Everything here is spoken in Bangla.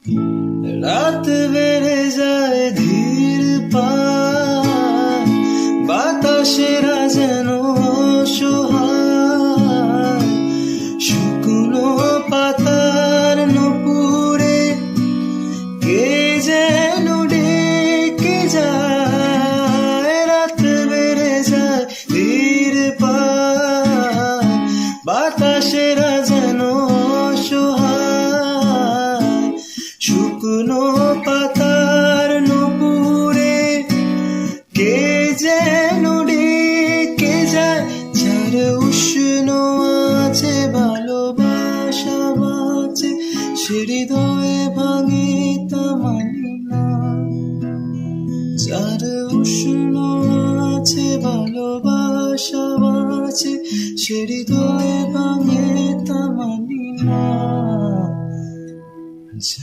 রাত বেড়ে যায় ধীর পায়, বাতাসেরা যেন অসহায়, শুকনো পাতার নূপুরে কে যেন ডেকে যায়। রাত বেড়ে যায় ধীর পায়, বাতাসেরা যেন অসহায়, শুকনো পাতার নূপুরে কে যেন ডেকে যায়। যার উষ্ণ আছে ভালোবাসা বাঁচে, সে হৃদয়ে ভাঙে তা মানি না। যার উষ্ণ আছে ভালোবাসা বাঁচে, সে হৃদয়ে ভাঙে তা মানি না।